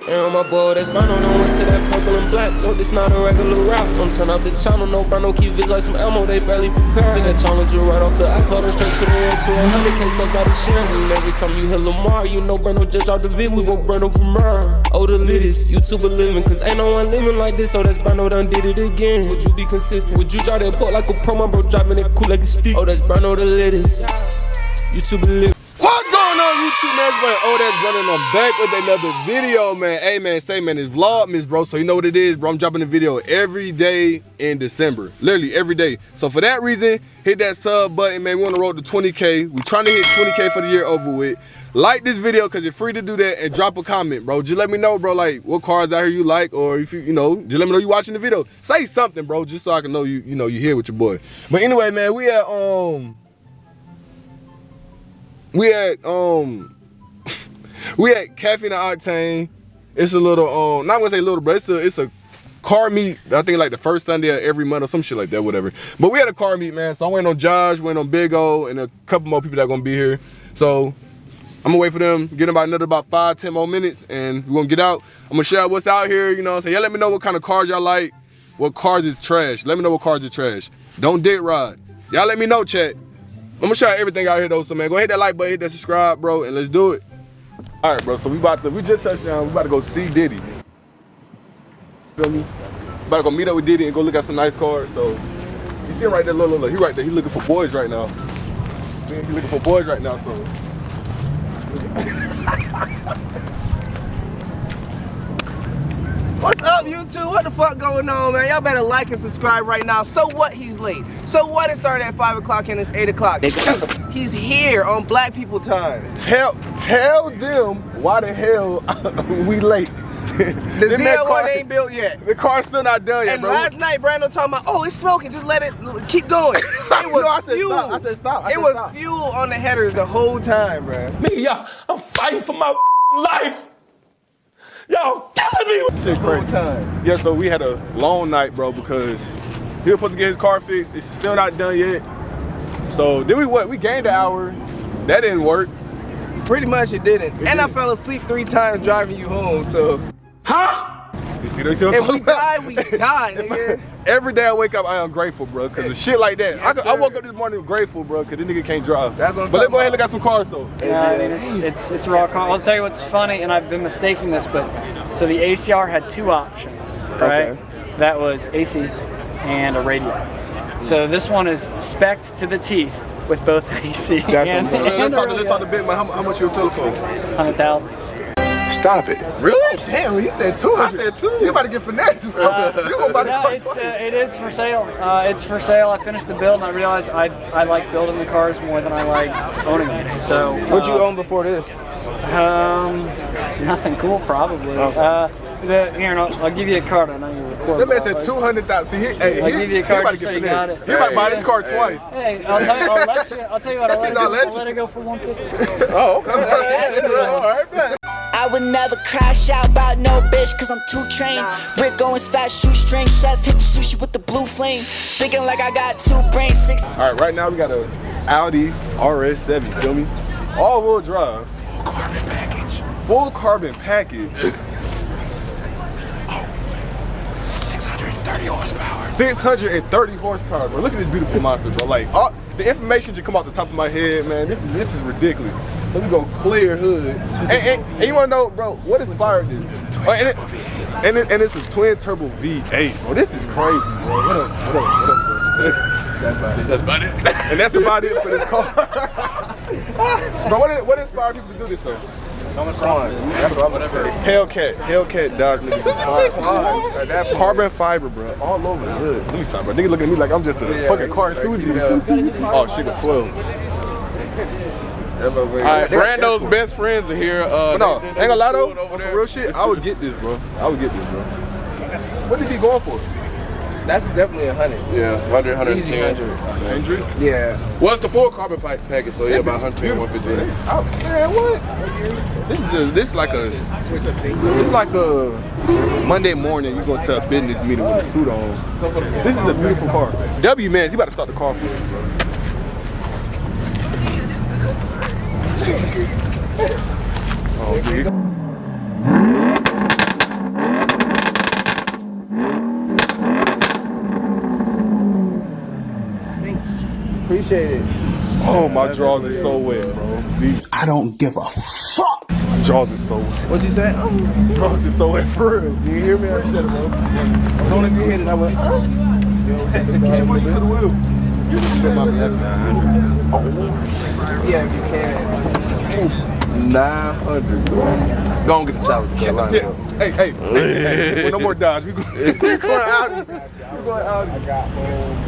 And on my board, that's Brando, no went to that purple and black. No, this not a regular route. Don't turn up the channel, no Brando keep vids like some ammo, they barely prepare. Take that challenger right off the asphalt and straight to the 1 to 100K, so got a share. And every time you hear Lamar, you know Brando just out the vid, we gon' Brando from her. Oh, the littest, YouTuber living, cause ain't no one living like this, so that's Brando done did it again. Would you be consistent? Would you drive that boat like a pro, my bro driving it cool like a stick? Oh, that's Brando the littest, YouTuber living. What's going on YouTube, man? It's my OhThatsBrando and I'm back with another video, man. Hey man, say man, it's Vlogmas, bro. So you know what it is, bro. I'm dropping a video every day in December. Literally every day. So for that reason, hit that sub button, man. We want to roll to 20K. We trying to hit 20K for the year over with. Like this video because you're free to do that and drop a comment, bro. Just let me know, bro, like what cars out here you like, or if you know, just let me know you watching the video. Say something, bro, just so I can know you here with your boy. But anyway, man, we at Caffeine and Octane. It's a little not gonna say little, but it's a car meet. I think like the first Sunday of every month or some shit like that, whatever. But we had a car meet, man. So I'm waiting on Josh, waiting on Big O, and a couple more people that are gonna be here. So I'm gonna wait for them, get them about 5-10 more minutes, and we're gonna get out. I'm gonna share what's out here, you know what I'm saying? Y'all let me know what kind of cars y'all like, what cars is trash. Let me know what cars is trash. Don't dick ride. Y'all let me know, chat. I'm gonna show you everything out here though, so man, go hit that like button, hit that subscribe, bro, and let's do it. All right, bro, so we just touched down, we about to go see Diddy. Feel me? About to go meet up with Diddy and go look at some nice cars. So, you see him right there, look, he right there, he looking for boys right now. He looking for boys right now, so. What's up, YouTube? What the fuck going on, man? Y'all better like and subscribe right now. So what? He's late. So what? It started at 5 o'clock and it's 8 o'clock. He's here on Black People time. Tell them why the hell we late. The ZL1 ain't built yet. The car's still not done yet, and bro. Last night, Brando talking about, oh, it's smoking. Just let it keep going. It was fuel. I said stop. It was fuel on the headers the whole time, bro. Me, y'all, I'm fighting for my life. Y'all killing me. Shit crazy. Yeah, so we had a long night, bro, because he was supposed to get his car fixed. It's still not done yet. So then we gained an hour. That didn't work. Pretty much it didn't. I fell asleep 3 times driving you home, so. Huh? You see what I'm If we die, we die, nigga. Every day I wake up, I am grateful, bro, because of shit like that. Yes, I woke up this morning grateful, bro, because this nigga can't drive. That's what I'm But let's go ahead and look at some cars, though. Yeah, I mean, it's raw car. I'll tell you what's funny, and I've been mistaking this, but so the ACR had 2 options, right? Okay. That was AC and a radio. So this one is spec'd to the teeth with both AC and let's talk the big man. How much you sell for? 100,000. Stop it. Really? Damn, he said 200. I said 2. You about to get finessed, bro. You gonna buy the car twice. It is for sale. It's for sale. I finished the build and I realized I like building the cars more than I like owning them. So what'd you own before this? Nothing cool, probably. Here, I'll give you a card. I know you record. That man said 200,000. I'll give you a card so you got it. He about to buy this car twice. Hey, I'll tell you what. I'll let it go for 150. Oh, okay. All right, man. I would never crash out about no bitch, cause I'm too trained. Rick Owens fat shoestring, chef hit the sushi with the blue flame. Thinking like I got 2 brains, 6. Alright, right now we got a Audi RS7, you feel me? All-wheel drive. Full carbon package. Full carbon package. 630 horsepower. 630 horsepower, bro. Look at this beautiful monster, bro. Like, the information just come off the top of my head, man. This is ridiculous. So we go clear hood. And you wanna know, bro, what inspired this? And it's a twin turbo V8, bro. This is crazy, bro. What up, bro? That's about it. And that's about it for this car. Bro, what inspired people to do this though? That's what I'm gonna say. Hellcat Dodge nigga. Carbon fiber, bro. All over the hood. Let me stop, bro. Nigga looking at me like I'm just a fucking car enthusiast. Oh shit, a 12. Alright, Brando's best friends are here. No, ain't gonna lie though, on some real shit, I would get this, bro. What did he going for? That's definitely 100. Yeah, 100, 110. Easy 100. 100? Yeah. Well, it's the full carbon package, so yeah, about 110, 115. Man, what? This is like a Monday morning. You go to a business meeting with the suit on. This is a beautiful car. W man, he about to start the car for us, bro. Oh, dude. Appreciate it. Oh, my drawers is so wet, bro. I don't give a fuck. Drawers is so wet. What you say? Oh. Drawers is so wet for real. You hear me? I appreciate it, bro. As soon as you hit it, I went, oh. Get your push to the wheel. You can shit my ass down. Yeah, if you can. 900. Go on, get the shower. Hey. No more Dodge. We going Audi. We going Audi.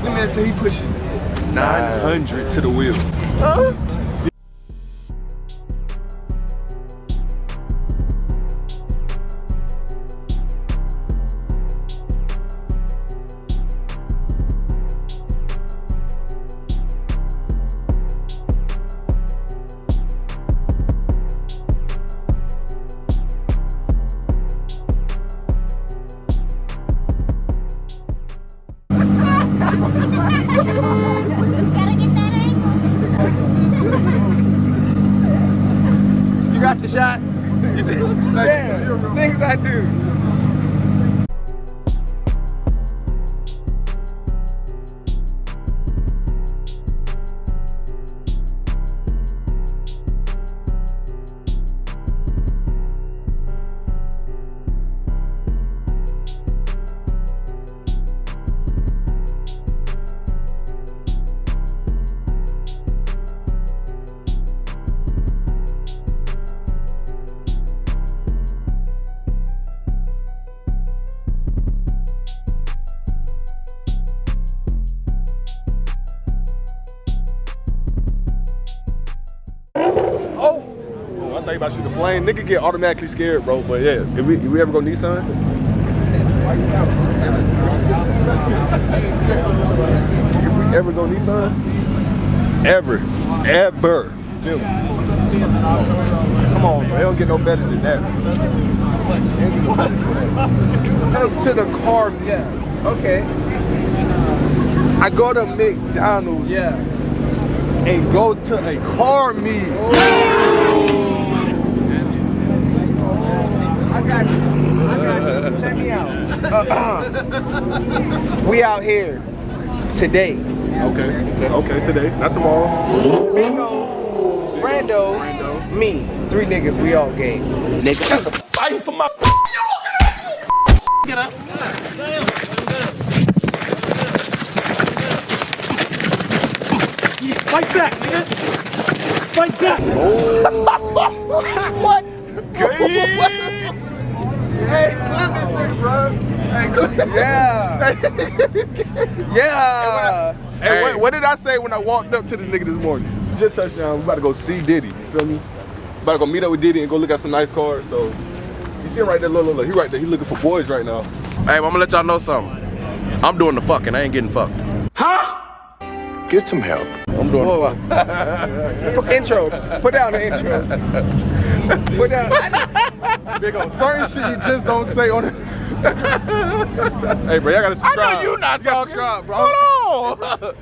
This man said he pushing 900 to the wheel. You got your shot? Damn, things I do. I thought you about to shoot the flame. Nigga get automatically scared, bro. But yeah, if we ever go Nissan, if we ever go Nissan, ever. Feel me? Come on, bro. They don't get no better than that. Up to the car, Yeah. Okay. I go to McDonald's. Yeah. And go to a car meet. I got you. Check me out. We out here today. Okay, today, not tomorrow. Brando, me, 3 niggas, we all gay. Nigga, fighting for my. Get up. Fight back, nigga. Fight back. What? Hey, clip this thing, bro. Hey, clip. Yeah. Yeah. Hey, what did I say when I walked up to this nigga this morning? Just touchdown. We about to go see Diddy. You feel me? About to go meet up with Diddy and go look at some nice cars. So you see him right there, look. He right there. He looking for boys right now. Hey, I'm gonna let y'all know something. I'm doing the fucking. I ain't getting fucked. Huh? Get some help. I'm doing the fucking. Intro. Put down the intro. Put down. Big on certain shit you just don't say on it. Hey, bro, y'all gotta subscribe. I know you not talking. Subscribe, bro. Hold on.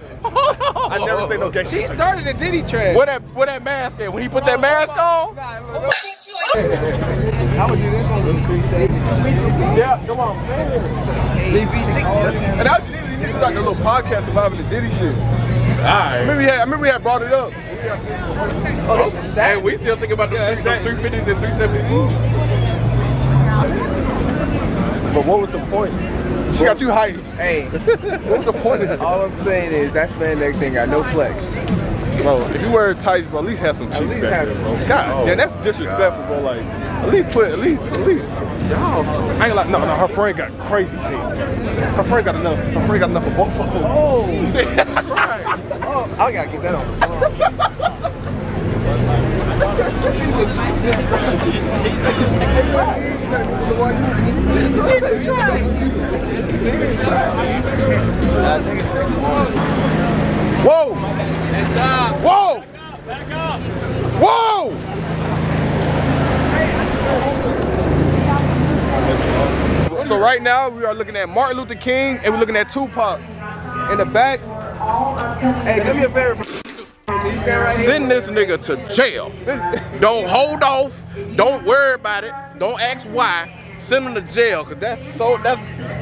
I never say no gay He shit. started a Diddy trend. Where that mask at? When he put that mask on? I would do this one with 360. Yeah, come on. And I actually need to do like a little podcast surviving the Diddy shit. I remember we had brought it up. Oh, this was sad. Hey, we still thinking about the 350s and 370s. But what was the point? She got you hyped. Hey, What was the point of it? all I'm saying is that spandex ain't got no flex. Bro, if you wear tights, bro, at least have some cheeks least back have there, some. bro. God, damn, that's disrespectful, bro. Like, at least. Y'all, I ain't like, no, her friend got crazy things. Her friend got enough for both of them. Oh, Right. oh, I gotta get that on. Jesus Christ! Whoa! Whoa! Whoa! So right now we are looking at Martin Luther King and we're looking at Tupac. In the back, Hey, do me a favor, bro. Can you stand right here? Send this nigga to jail. Don't hold off. Don't worry about it. Don't ask why. send him to jail, cause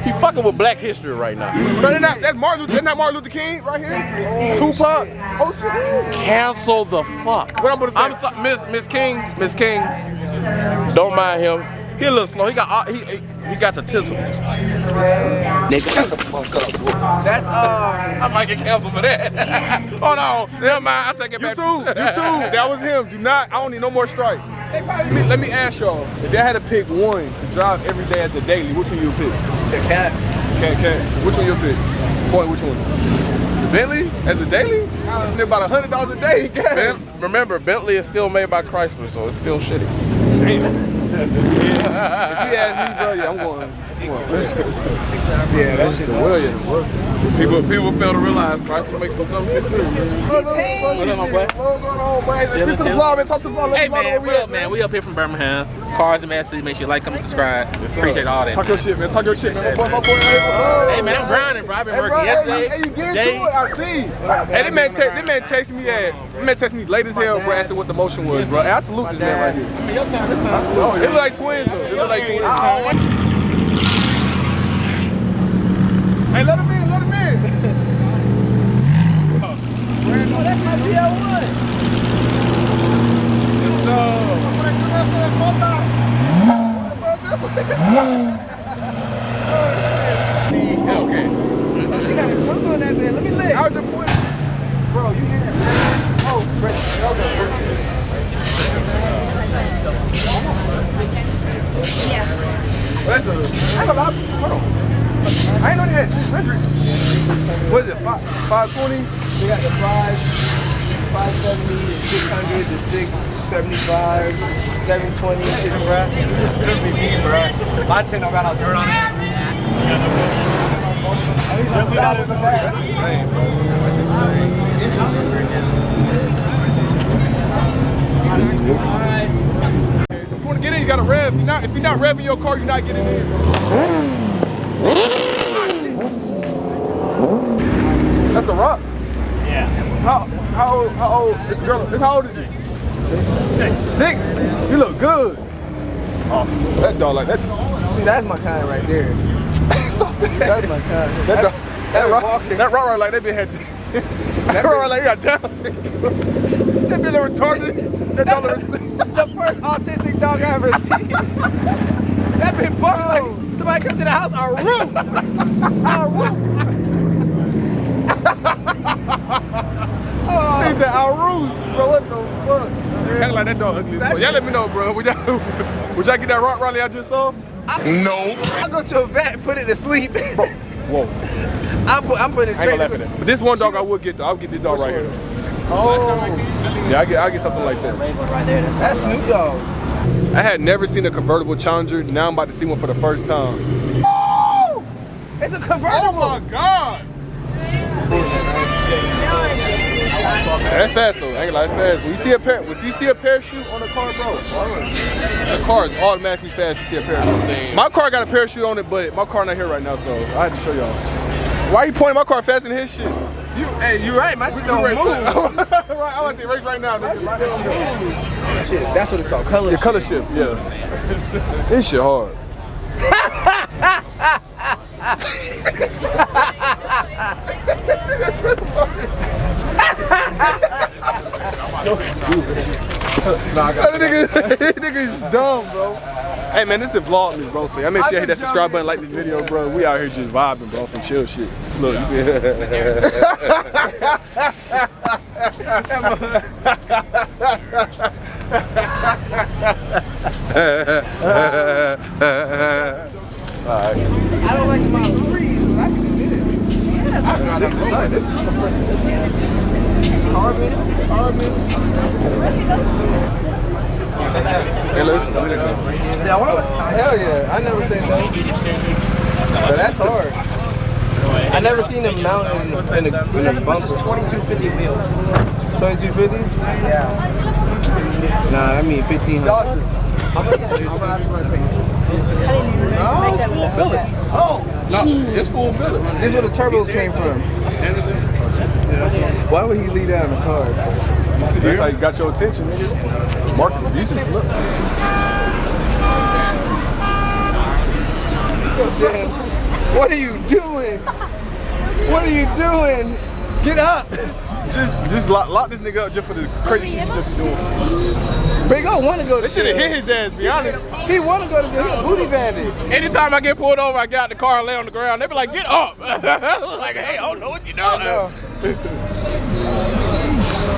he fucking with Black history right now. But that's Martin Luther King right here? Tupac? Oh shit. Cancel the fuck. What I'm gonna say? I'm sorry, Miss King, don't mind him. He a little slow. He got the tism. Nigga, shut the fuck up. That's I might get canceled for that. Oh no, never mind. I take it back. You too. That was him. I don't need no more strikes. Let me ask y'all, if y'all had to pick one to drive every day as a daily, which one you would pick? the cat. Cat. Which one you pick? Point, which one? The Bentley as a daily? They're about $100 a day. Remember, Bentley is still made by Chrysler, so it's still shitty. Damn. If he asked me, bro, yeah, I'm going. Yeah, that shit. People fail to realize Chrysler makes some dumb shit too. What's up, my boy? Hey man, what up, man? We up here from Birmingham. Cars and Mad City. Make sure you like, comment, subscribe. Appreciate all that. Talk your shit, man. Hey man, I'm grinding, bro. I've been working yesterday. Hey, you get to it, I see. Hey, this man text me late as hell, bro, asking what the motion was, bro. I salute this man right here. I mean, your time this time. They look like twins, though. They look like twins. Hey, let him in. Oh, that's my ZL1. Okay. She got a tongue on that man. Let me lick. How's your point? Bro, you hear that? Oh, Brett. That's a lot. Hold on. I ain't know they had 600. What is it? 520? We got the 570, the 600, the 675, 720, bro. My chin don't got no dirt on it. That's insane, bro. That's insane. If you want to get in, you got to rev. If you're not revving your car, you're not getting in. That's a rock. Yeah. How old? This girl. How old is he? 6. You look good. Oh, that dog like that. See, that's my kind right there. That's my kind. That rock like that bitch had. That rock like he got Down syndrome. That bitch retarded. That dog The first autistic dog I ever seen. That bitch barked like somebody comes to the house, our roof. Think that our rules, bro. What the fuck? Kinda like that dog ugly. So y'all let me know, bro. Would y'all get that rock rally I just saw? No. I'll go to a vet and put it to sleep. Whoa. I'm putting it straight to sleep. But this one dog I would get though. I'll get this dog right here. Oh. Yeah, I'll get something like that. That's Snoop Dogg. I had never seen a convertible Challenger. Now I'm about to see one for the first time. Oh! It's a convertible. Oh my God! That's fast though. I ain't gonna lie, that's fast. When you see a parachute on a car, bro, the car is automatically fast. You see a parachute. My car got a parachute on it, but my car not here right now, so I had to show y'all. Why are you pointing my car faster than his shit? Hey, you right. My shit don't move. I want to say race right now. Shit, that's what it's called. Color shift. Color shift, yeah. This shit hard. That nigga is dumb, bro. Hey man, this is Vlogmas, bro. So I make sure you hit that subscribe button, like this video, bro. We out here just vibing, bro. Some chill shit. Look, you see Alright. I don't like the Model 3s, but I can do this. Hey, listen. Hell yeah, I never seen that. But that's hard. I never seen them mount in the bumper. It's 2250 wheel. 2250? Yeah. Nah, I mean 1500. Dawson. How much is it? Oh, it's full billet. Oh, no, it's full billet. This is where the turbos came from. Why would he leave that in the car? That's how you got your attention, nigga. Mark, you just look. What are you doing? What are you doing? Get up! Just lock this nigga up just for the crazy shit he just doing. Big O wanna go to This shit jail. hit his ass, be honest. He wanna go to jail. He a booty bandit. Anytime I get pulled over, I get out the car and lay on the ground. They be like, get up. Like, hey, I don't know what you doing. I know.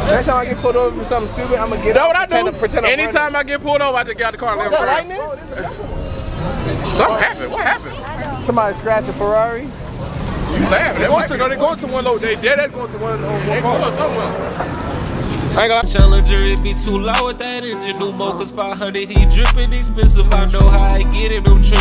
Next time I get pulled over for something stupid, I'm gonna get Know up what I and do? pretend I'm Anytime I get pulled over, I just get out the car and lay on the ground. Something happened. What happened? Somebody scratched a Ferrari. You laughing. They going to one low. They dead going to one car. I ain't gonna Challenger, it be too loud with that engine. New Mocha's 500, he dripping expensive. I know how I get it. I'm trench.